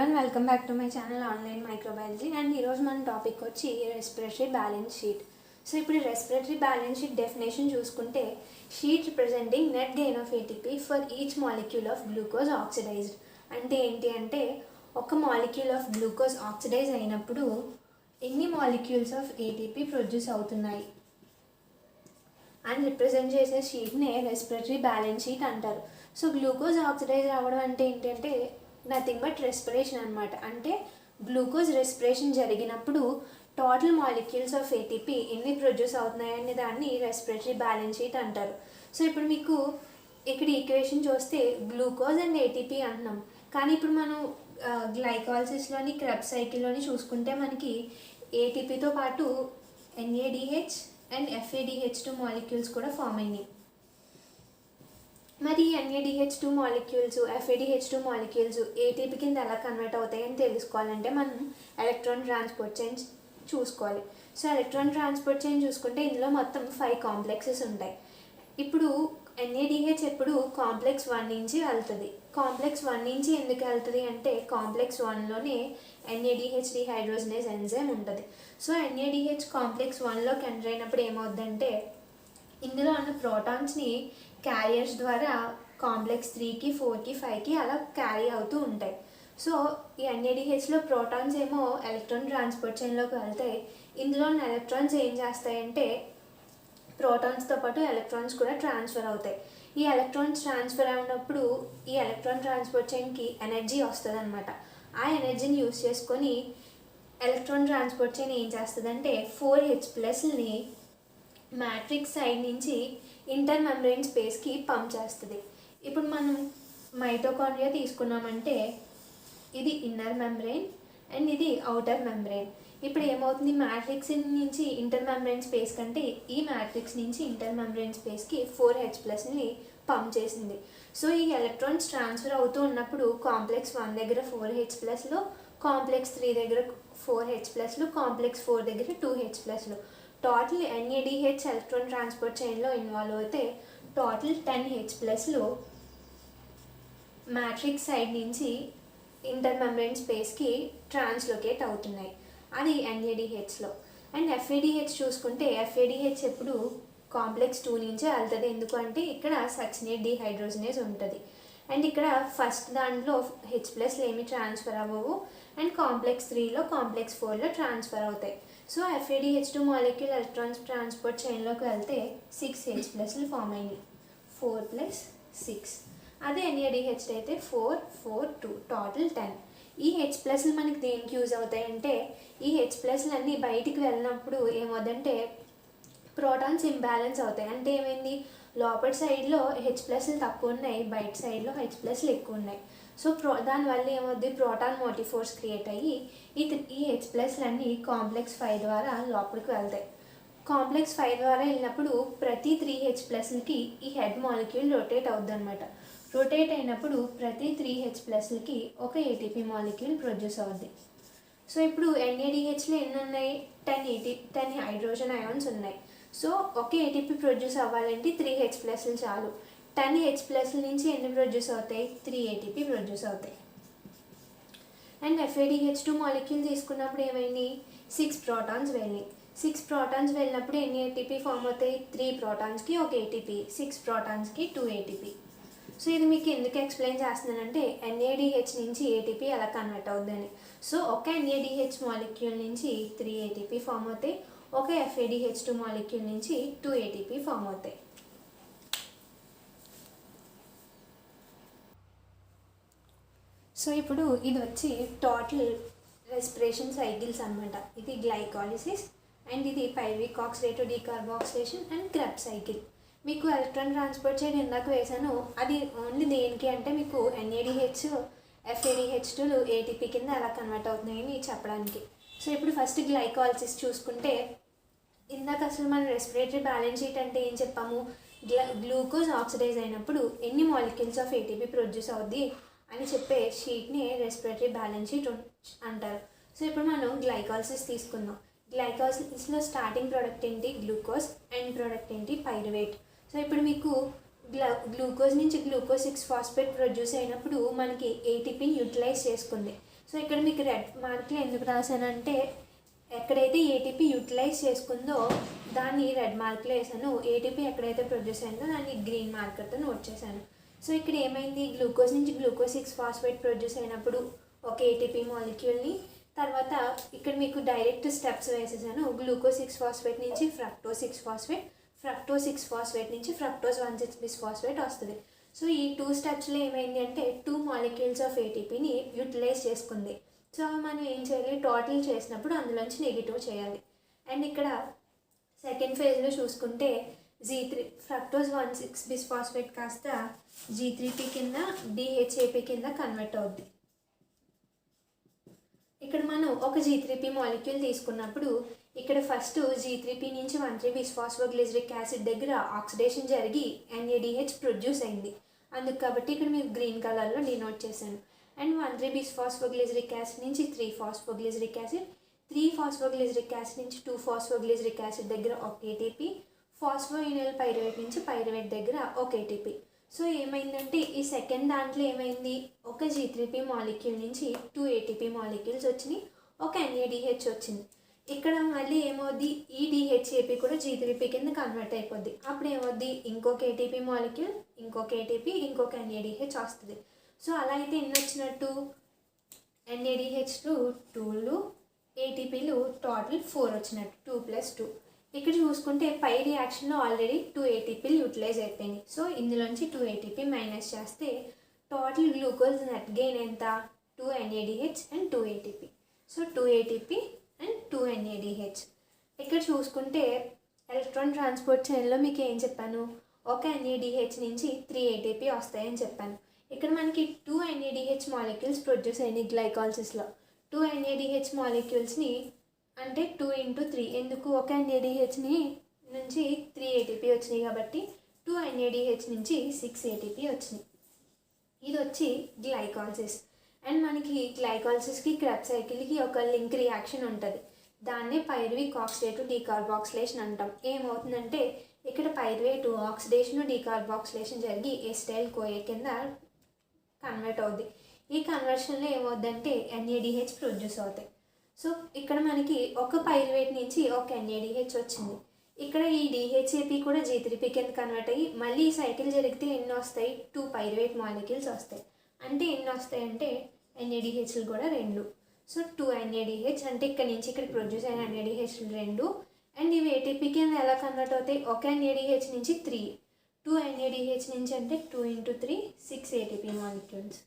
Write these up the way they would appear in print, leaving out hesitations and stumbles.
Everyone welcome back to my channel online microbiology and ఈరోజు మన topic వచ్చి respiratory balance sheet. So ఇప్పుడు respiratory balance sheet definition చూసుకుంటే sheet representing net gain of ATP for each molecule of glucose oxidised. అంటే ఏంటి అంటే ఒక molecule of glucose oxidise అయినప్పుడు ఎన్ని మాలిక్యూల్స్ ఆఫ్ ఏటీపీ ప్రొడ్యూస్ అవుతున్నాయి అండ్ రిప్రజెంట్ చేసే షీట్నే రెస్పిరేటరీ బ్యాలెన్స్ షీట్ అంటారు. సో గ్లూకోజ్ ఆక్సిడైజ్ అవ్వడం అంటే ఏంటంటే నథింగ్ బట్ రెస్పిరేషన్ అనమాట. అంటే గ్లూకోజ్ రెస్పిరేషన్ జరిగినప్పుడు టోటల్ మాలిక్యూల్స్ ఆఫ్ ఏటీపీ ఎన్ని ప్రొడ్యూస్ అవుతున్నాయనే దాన్ని రెస్పిరేటరీ బ్యాలెన్స్ షీట్ అంటారు. సో ఇప్పుడు మీకు ఇక్కడ ఈక్వేషన్ చూస్తే గ్లూకోజ్ అండ్ ఏటీపీ అంటున్నాం, కానీ ఇప్పుడు మనం గ్లైకాలసిస్లోని క్రెబ్స్ సైకిల్లోని చూసుకుంటే మనకి ఏటీపీతో పాటు ఎన్ఏడిహెచ్ అండ్ ఎఫ్ఏడిహెచ్2 మాలిక్యూల్స్ కూడా ఫామ్ అయినాయి. మరి ఎన్ఏడిహెచ్2 మాలిక్యూల్స్ ఎఫ్ఏడిహెచ్2 మాలిక్యూల్స్ ఏటీపీ కింద ఎలా కన్వర్ట్ అవుతాయని తెలుసుకోవాలంటే మనం ఎలక్ట్రాన్ ట్రాన్స్పోర్ట్ చైన్ చూసుకోవాలి. సో ఎలక్ట్రాన్ ట్రాన్స్పోర్ట్ చైన్ చూసుకుంటే ఇందులో మొత్తం 5 కాంప్లెక్సెస్ ఉంటాయి. ఇప్పుడు ఎన్ఏడిహెచ్ ఎప్పుడు కాంప్లెక్స్ 1 నుంచి వెళ్తుంది. కాంప్లెక్స్ 1 నుంచి ఎందుకు వెళ్తుంది అంటే కాంప్లెక్స్ 1లోనే ఎన్ఏడిహెచ్ డిహైడ్రోజనేజ్ ఎంజైమ్ ఉంటుంది. సో ఎన్ఏడిహెచ్ కాంప్లెక్స్ 1లోకి ఎంటర్ అయినప్పుడు ఏమవుతుందంటే ఇందులో ఉన్న ప్రోటాన్స్ని క్యారియర్స్ ద్వారా కాంప్లెక్స్ 3కి 4కి 5కి అలా క్యారీ అవుతూ ఉంటాయి. సో ఈ ఎన్ఏడిహెచ్లో ప్రోటాన్స్ ఏమో ఎలక్ట్రాన్ ట్రాన్స్పోర్ట్ చైన్లోకి వెళ్తాయి. ఇందులో ఉన్న ఎలక్ట్రాన్స్ ఏం చేస్తాయంటే ప్రోటాన్స్తో పాటు ఎలక్ట్రాన్స్ కూడా ట్రాన్స్ఫర్ అవుతాయి. ఈ ఎలక్ట్రాన్స్ ట్రాన్స్ఫర్ అయినప్పుడు ఈ ఎలక్ట్రాన్ ట్రాన్స్పోర్ట్ చైన్కి ఎనర్జీ వస్తుంది అనమాట. ఆ ఎనర్జీని యూస్ చేసుకొని ఎలక్ట్రాన్ ట్రాన్స్పోర్ట్ చైన్ ఏం చేస్తుందంటే 4H+ని మ్యాట్రిక్స్ సైడ్ నుంచి ఇంటర్ మెంబ్రెయిన్ స్పేస్కి పంప్ చేస్తుంది. ఇప్పుడు మనం మైటోకాండ్రియా తీసుకున్నామంటే ఇది ఇన్నర్ మెంబ్రెయిన్ అండ్ ఇది అవుటర్ మెంబ్రెయిన్. ఇప్పుడు ఏమవుతుంది, మ్యాట్రిక్స్ నుంచి ఇంటర్ మెంబ్రెయిన్ స్పేస్ కంటే ఈ మ్యాట్రిక్స్ నుంచి ఇంటర్ మెంబ్రెయిన్ స్పేస్కి 4H+ని పంప్ చేసింది. సో ఈ ఎలక్ట్రాన్స్ ట్రాన్స్ఫర్ అవుతూ ఉన్నప్పుడు కాంప్లెక్స్ 1 దగ్గర 4H+లు, కాంప్లెక్స్ 3 దగ్గర 4H+లు, కాంప్లెక్స్ 4 దగ్గర 2H+లు. టోటల్ ఎన్ఏడిహెచ్ ఎలక్ట్రాన్ ట్రాన్స్పోర్ట్ చైన్లో ఇన్వాల్వ్ అయితే టోటల్ 10H+లు మ్యాట్రిక్స్ సైడ్ నుంచి ఇంటర్ మెంబ్రెయిన్ స్పేస్కి ట్రాన్స్లోకేట్ అవుతున్నాయి. అది ఎన్ఏడిహెచ్లో. అండ్ ఎఫ్ఏడిహెచ్ చూసుకుంటే ఎఫ్ఏడిహెచ్ ఎప్పుడు కాంప్లెక్స్ 2 నుంచే వెళ్తుంది. ఎందుకంటే ఇక్కడ సక్సినేట్ డిహైడ్రోజనేజ్ ఉంటుంది. అండ్ ఇక్కడ ఫస్ట్ దాంట్లో H+ ఏమి ట్రాన్స్ఫర్ అవ్వవు అండ్ కాంప్లెక్స్ 3లో కాంప్లెక్స్ 4లో ట్రాన్స్ఫర్ అవుతాయి. So FADH two molecule electrons transport చైన్లోకి వెళ్తే 6H+లు ఫామ్ అయినాయి. 4+6. అదే ఎన్ఏడిహెచ్ అయితే 4, 4, 2 టోటల్ 10. ఈ H+లు మనకి దేనికి యూజ్ అవుతాయంటే ఈ H+లు అన్నీ బయటికి వెళ్ళినప్పుడు ఏమవుతుందంటే ప్రోటాన్స్ ఇంబ్యాలెన్స్ అవుతాయి. అంటే ఏమైంది, లోపల సైడ్లో H+లు తక్కువ ఉన్నాయి, బయట సైడ్లో H+లు ఎక్కువ ఉన్నాయి. సో దానివల్ల ఏమవుద్ది, ప్రోటాన్ మోటివ్ ఫోర్స్ క్రియేట్ అయ్యి ఈ H+లన్నీ కాంప్లెక్స్ 5 ద్వారా లోపలికి వెళ్తాయి. కాంప్లెక్స్ 5 ద్వారా వెళ్ళినప్పుడు ప్రతి 3H+లకి ఈ హెడ్ మాలిక్యూల్ రొటేట్ అవుద్ది అనమాట. రొటేట్ అయినప్పుడు ప్రతి 3H+లకి ఒక ఏటీపీ మాలిక్యూల్ ప్రొడ్యూస్ అవుద్ది. సో ఇప్పుడు ఎన్ఏడిహెచ్లో ఎన్ని ఉన్నాయి, 10 హైడ్రోజన్ అయాన్స్ ఉన్నాయి. సో ఒక ఏటీపీ ప్రొడ్యూస్ అవ్వాలంటే 3H+లు చాలు. 10H+ నుంచి ఎన్ని ప్రొడ్యూస్ అవుతాయి, 3 ఏటీపీ ప్రొడ్యూస్ అవుతాయి. అండ్ ఎఫ్ఏడిహెచ్2 మాలిక్యూల్ తీసుకున్నప్పుడు ఏమైంది, 6 ప్రోటాన్స్ వెళ్ళినాయి. 6 ప్రోటాన్స్ వెళ్ళినప్పుడు ఎన్ని ఏటీపీ ఫామ్ అవుతాయి, 3 ప్రోటాన్స్కి ఒక ఏటీపీ, 6 ప్రోటాన్స్కి 2 ఏటీపీ. సో ఇది మీకు ఎందుకు ఎక్స్ప్లెయిన్ చేస్తున్నానంటే ఎన్ఏడిహెచ్ నుంచి ఏటీపీ ఎలా కన్వర్ట్ అవుతుందని. సో ఒక ఎన్ఏడిహెచ్ మాలిక్యూల్ నుంచి 3 ఏటీపీ ఫామ్ అవుతాయి, ఒక ఎఫ్ఏడిహెచ్2 మాలిక్యూల్ నుంచి 2 ఏటీపీ ఫామ్ అవుతాయి. సో ఇప్పుడు ఇది వచ్చి టోటల్ రెస్పిరేషన్ సైకిల్స్ అనమాట. ఇది గ్లైకాలిసిస్ అండ్ ఇది pyruvic oxidative decarboxylation and Krebs cycle. మీకు ఎలక్ట్రాన్ ట్రాన్స్పోర్ట్ చైన్ ఇందాక వేసాను, అది ఓన్లీ దేనికి అంటే మీకు ఎన్ఏడిహెచ్ ఎఫ్ఏడిహెచ్2లు ఏటీపీ కింద ఎలా కన్వర్ట్ అవుతున్నాయని చెప్పడానికి. సో ఇప్పుడు ఫస్ట్ గ్లైకాలిసిస్ చూసుకుంటే ఇందాక అసలు మనం రెస్పిరేటరీ బ్యాలెన్స్ షీట్ అంటే ఏం చెప్పాము, గ్లూకోజ్ ఆక్సిడైజ్ అయినప్పుడు ఎన్ని మాలిక్యూల్స్ ఆఫ్ ఏటీపీ ప్రొడ్యూస్ అవుద్ది అని చెప్పే షీట్ని రెస్పిరేటరీ బ్యాలెన్స్ షీట్ అంటారు. సో ఇప్పుడు మనం గ్లైకాలిసిస్ తీసుకుందాం. గ్లైకాలిసిస్లో స్టార్టింగ్ ప్రోడక్ట్ ఏంటి, గ్లూకోజ్, ఎండ్ ప్రోడక్ట్ ఏంటి, పైరువేట్. సో ఇప్పుడు మీకు గ్లూకోజ్ నుంచి గ్లూకోజ్ 6 ఫాస్ఫేట్ ప్రొడ్యూస్ అయినప్పుడు మనకి ఏటీపీని యూటిలైజ్ చేసుకుంది. సో ఇక్కడ మీకు రెడ్ మార్క్లు ఎందుకు రాశానంటే ఎక్కడైతే ఏటీపీ యూటిలైజ్ చేసుకుందో దాన్ని రెడ్ మార్క్లో వేసాను, ఏటీపీ ఎక్కడైతే ప్రొడ్యూస్ అయిందో దాన్ని గ్రీన్ మార్కర్తో నోట్ చేశాను. సో ఇక్కడ ఏమైంది, గ్లూకోజ్ నుంచి గ్లూకోజ్ 6 ఫాస్ఫేట్ ప్రొడ్యూస్ అయినప్పుడు ఒక ఏటీపీ మాలిక్యూల్ని, తర్వాత ఇక్కడ మీకు డైరెక్ట్ స్టెప్స్ వేసేసాను. గ్లూకోజ్ 6 ఫాస్ఫేట్ నుంచి ఫ్రక్టోజ్ 6 ఫాస్ఫేట్, ఫ్రక్టోజ్ 6 ఫాస్ఫేట్ నుంచి ఫ్రక్టోజ్ 1,6 బిస్ ఫాస్ఫేట్ వస్తుంది. సో ఈ 2 స్టెప్స్లో ఏమైంది అంటే 2 మాలిక్యూల్స్ ఆఫ్ ఏటీపీని యూటిలైజ్ చేసుకుంది. సో మనం ఏం చేయాలి, టోటల్ చేసినప్పుడు అందులోంచి నెగిటివ్ చేయాలి. అండ్ ఇక్కడ సెకండ్ ఫేజ్లో చూసుకుంటే G3 ఫ్రక్టోజ్ 1,6 బిస్ ఫాస్ఫేట్ కాస్త G3P కింద DHAP కింద కన్వర్ట్ అవుద్ది. ఇక్కడ మనం ఒక G3P మాలిక్యూల్ తీసుకున్నప్పుడు ఇక్కడ ఫస్ట్ G3P నుంచి 1,3 బిస్ ఫాస్ఫోగ్లిజరిక్ యాసిడ్ దగ్గర ఆక్సిడేషన్ జరిగి NADH ప్రొడ్యూస్ అయింది. అందుకు కాబట్టి ఇక్కడ మీకు గ్రీన్ కలర్లో డినోట్ చేశాను. అండ్ 1,3 బిస్ ఫాస్ఫోగ్లిజరిక్ యాసిడ్ నుంచి 3 ఫాస్ఫోగ్లిజరిక్ యాసిడ్, 3 ఫాస్ఫోగ్లిజరిక్ యాసిడ్ నుంచి 2 ఫాస్ఫోగ్లిజరిక్ యాసిడ్ దగ్గర ఒక ఏటీపీ, ఫాస్ఫోయినల్ పైరువేట్ నుంచి పైరువేట్ దగ్గర ఒక ఏటీపీ. సో ఏమైందంటే ఈ సెకండ్ దాంట్లో ఏమైంది, ఒక G3P మాలిక్యూల్ నుంచి 2 ఏటీపీ మాలిక్యూల్స్ వచ్చినాయి, ఒక NADH వచ్చింది. ఇక్కడ మళ్ళీ ఏమవుద్ది, ఈ DHAP కూడా G3P కింద కన్వర్ట్ అయిపోద్ది. అప్పుడు ఏమవుద్ది, ఇంకొక ఏటీపీ మాలిక్యూల్, ఇంకొక ఏటీపీ, ఇంకొక NADH వస్తుంది. సో అలా అయితే ఎన్ని వచ్చినట్టు, NADHలు 2లు, ఏటీపీలు టోటల్ 4 వచ్చినట్టు, 2 + 2. ఇక్కడ చూసుకుంటే పై రియాక్షన్లో ఆల్రెడీ 2 ఏటీపీలు యూటిలైజ్ అయిపోయినాయి. సో ఇందులోంచి 2 ఏటీపీ మైనస్ చేస్తే టోటల్ గ్లూకోజ్ నెట్ గెయిన్ ఎంత, 2 NADH and 2 ATP. So 2 ATP and 2 NADH. ఇక్కడ చూసుకుంటే ఎలక్ట్రాన్ ట్రాన్స్పోర్ట్ చైన్లో మీకు ఏం చెప్పాను, ఒక NADH నుంచి 3 ఏటీపీ వస్తాయని చెప్పాను. ఇక్కడ మనకి 2 NADH మాలిక్యూల్స్ ప్రొడ్యూస్ అయినాయి గ్లైకాలసిస్లో. 2 NADH మాలిక్యూల్స్ని అంటే 2 × 3, ఎందుకు ఒక NADHని నుంచి 3 ఏటీపీ వచ్చినాయి కాబట్టి 2 NADH నుంచి 6 ఏటీపీ వచ్చినాయి. ఇది వచ్చి గ్లైకాలసిస్. అండ్ మనకి గ్లైకాలసిస్కి క్రెబ్స్ సైకిల్కి ఒక లింక్ రియాక్షన్ ఉంటుంది, దాన్నే పైరువిక్ ఆక్సిడేటివ్ డీకార్బాక్సిలేషన్ అంటాం. ఏమవుతుందంటే ఇక్కడ పైరువేటు ఆక్సిడేషన్ డీకార్బాక్సిలేషన్ జరిగి ఎస్టైల్ కోఏ కింద కన్వర్ట్ అవుద్ది. ఈ కన్వర్షన్లో ఏమవుద్దంటే NADH ప్రొడ్యూస్ అవుతాయి. సో ఇక్కడ మనకి ఒక పైరువేట్ నుంచి ఒక NADH వచ్చింది. ఇక్కడ ఈ DHAP కూడా G3P కింద కన్వర్ట్ అయ్యి మళ్ళీ ఈ సైకిల్ జరిగితే ఎన్ని వస్తాయి, 2 పైరువేట్ మాలిక్యూల్స్ వస్తాయి. అంటే ఎన్ని వస్తాయి అంటే NADHలు కూడా 2. సో 2 NADH అంటే ఇక్కడ నుంచి ఇక్కడ ప్రొడ్యూస్ అయిన NADHలు 2. అండ్ ఇవి ఏటీపీ కింద ఎలా కన్వర్ట్ అవుతాయి, ఒక NADH నుంచి 3, 2 NADH నుంచి అంటే 2 × 3 6 ఏటీపీ మాలిక్యూల్స్.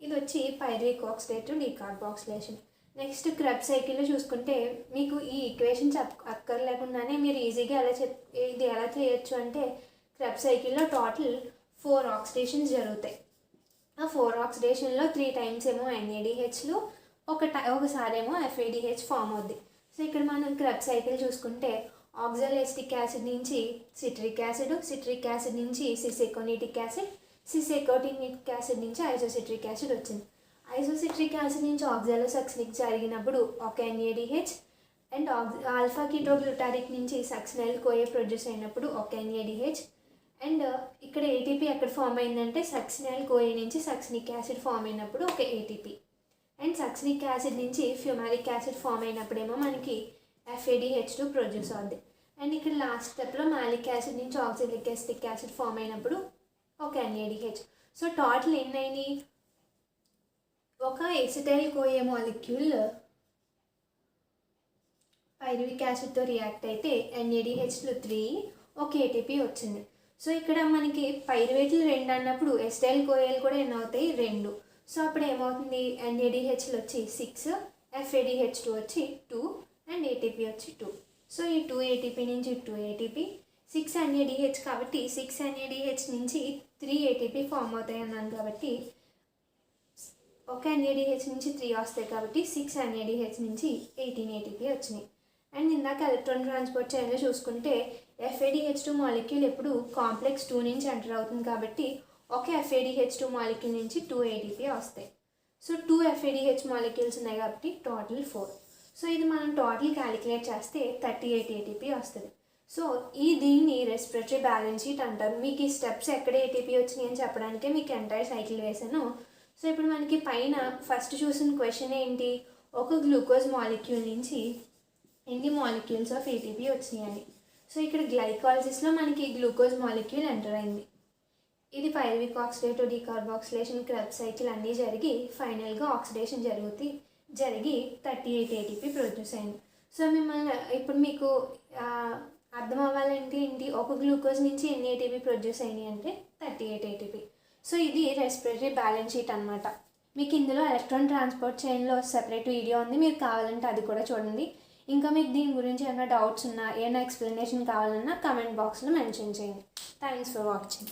ఇది వచ్చి pyruvic oxidative decarboxylation. Next Krebs సైకిల్లో చూసుకుంటే మీకు ఈ ఈక్వేషన్ అక్కర్లేకుండానే మీరు ఈజీగా ఇది ఎలా చేయొచ్చు అంటే క్రెబ్స్ సైకిల్లో టోటల్ 4 ఆక్సిడేషన్స్ జరుగుతాయి. ఆ 4 ఆక్సిడేషన్లో 3 టైమ్స్ ఏమో NADHలు, ఒకసారి ఏమో FADH ఫామ్ అవుద్ది. సో ఇక్కడ మనం క్రెబ్స్ సైకిల్ చూసుకుంటే ఆక్సాలోఎస్టిక్ యాసిడ్ నుంచి సిట్రిక్ యాసిడ్, సిట్రిక్ యాసిడ్ నుంచి సిసెకోనిటిక్ యాసిడ్, సిసెకోనిటిక్ యాసిడ్ నుంచి ఐసోసిట్రిక్ యాసిడ్ వచ్చింది. ఐసోసిట్రిక్ యాసిడ్ నుంచి ఆక్సాలోసక్సినిక్ జరిగినప్పుడు ఒక NADH, అండ్ ఆల్ఫా కీటోగ్లూటారిక్ నుంచి సక్సినైల్ కోఏ ప్రొడ్యూస్ అయినప్పుడు ఒక NADH. అండ్ ఇక్కడ ఏటీపీ ఎక్కడ ఫామ్ అయిందంటే సక్సినైల్ కోఏ నుంచి సక్సినిక్ యాసిడ్ ఫామ్ అయినప్పుడు ఒక ఏటీపీ. అండ్ సక్సినిక్ యాసిడ్ నుంచి ఫ్యూమారిక్ యాసిడ్ ఫామ్ అయినప్పుడేమో మనకి FADH2 ప్రొడ్యూస్ అవుద్ది. అండ్ ఇక్కడ లాస్ట్ స్టెప్లో మాలిక్ యాసిడ్ నుంచి ఆక్సాలిక్ ఎసిటిక్ యాసిడ్ ఫామ్ అయినప్పుడు ఒక NADH. సో టోటల్ ఎన్ని అయినాయి, ఒక ఎసిటైల్ కోఏ మాలిక్యూల్ పైరువిక్ యాసిడ్తో రియాక్ట్ అయితే NADHలు 3, ఒక ఏటీపీ వచ్చింది. సో ఇక్కడ మనకి పైరువేట్లు 2 అన్నప్పుడు ఎసిటైల్ కోఏలు కూడా ఎన్ని అవుతాయి, 2. సో అప్పుడు ఏమవుతుంది, NADHలు వచ్చి 6, FADH2 వచ్చి 2 అండ్ ఏటీపీ వచ్చి 2. సో ఈ 2 ఏటీపీ నుంచి 2 ఏటీపీ, 6 NADH కాబట్టి 6 NADH నుంచి 3 ఏటీపీ ఫామ్ అవుతాయి అన్నాను కాబట్టి ఒక NADH నుంచి 3 వస్తాయి కాబట్టి 6 NADH నుంచి 18 ఏటీపీ వచ్చినాయి. అండ్ ఇందాక ఎలక్ట్రాన్ ట్రాన్స్పోర్ట్ చైన్లో చూసుకుంటే FADH2 మాలిక్యూల్ ఎప్పుడు కాంప్లెక్స్ 2 నుంచి ఎంటర్ అవుతుంది కాబట్టి ఒక FADH2 మాలిక్యూల్ నుంచి 2 ఏటీపీ వస్తాయి. సో 2 FADH మాలిక్యూల్స్ ఉన్నాయి కాబట్టి టోటల్ 4. సో ఇది మనం టోటల్ క్యాలిక్యులేట్ చేస్తే 38 ఏటీపీ వస్తుంది. సో దీన్ని రెస్పిరేటరీ బ్యాలెన్స్ షీట్ అంటారు. మీకు ఈ స్టెప్స్ ఎక్కడ ఏటీపీ వచ్చినాయి అని చెప్పడానికే మీకు ఎంటైర్ సైకిల్ వేసాను. సో ఇప్పుడు మనకి పైన ఫస్ట్ చూసిన క్వశ్చన్ ఏంటి, ఒక గ్లూకోజ్ మాలిక్యూల్ నుంచి ఎన్ని మాలిక్యూల్స్ ఆఫ్ ఏటీపీ వచ్చినాయని. సో ఇక్కడ గ్లైకాలసిస్లో మనకి గ్లూకోజ్ మాలిక్యూల్ ఎంటర్ అయింది. ఇది pyruvic oxidative decarboxylation Krebs cycle అన్నీ జరిగి ఫైనల్గా ఆక్సిడేషన్ జరిగి 38 ఏటీపీ ప్రొడ్యూస్ అయింది. సో మిమ్మల్ని ఇప్పుడు మీకు అర్థం అవ్వాలంటే ఏంటి, ఒక గ్లూకోజ్ నుంచి ఎన్ని ఏటీపీ ప్రొడ్యూస్ అయినాయి అంటే 38 ఏటీపీ. సో ఇది రెస్పిరేటరీ బ్యాలెన్స్ షీట్ అనమాట. మీకు ఇందులో ఎలక్ట్రాన్ ట్రాన్స్పోర్ట్ చైన్లో సెపరేట్ వీడియో ఉంది, మీరు కావాలంటే అది కూడా చూడండి. ఇంకా మీకు దీని గురించి ఏమైనా డౌట్స్ ఉన్నా, ఏమైనా ఎక్స్ప్లెనేషన్ కావాలన్నా కమెంట్ బాక్స్లో మెన్షన్ చేయండి. Thanks for watching.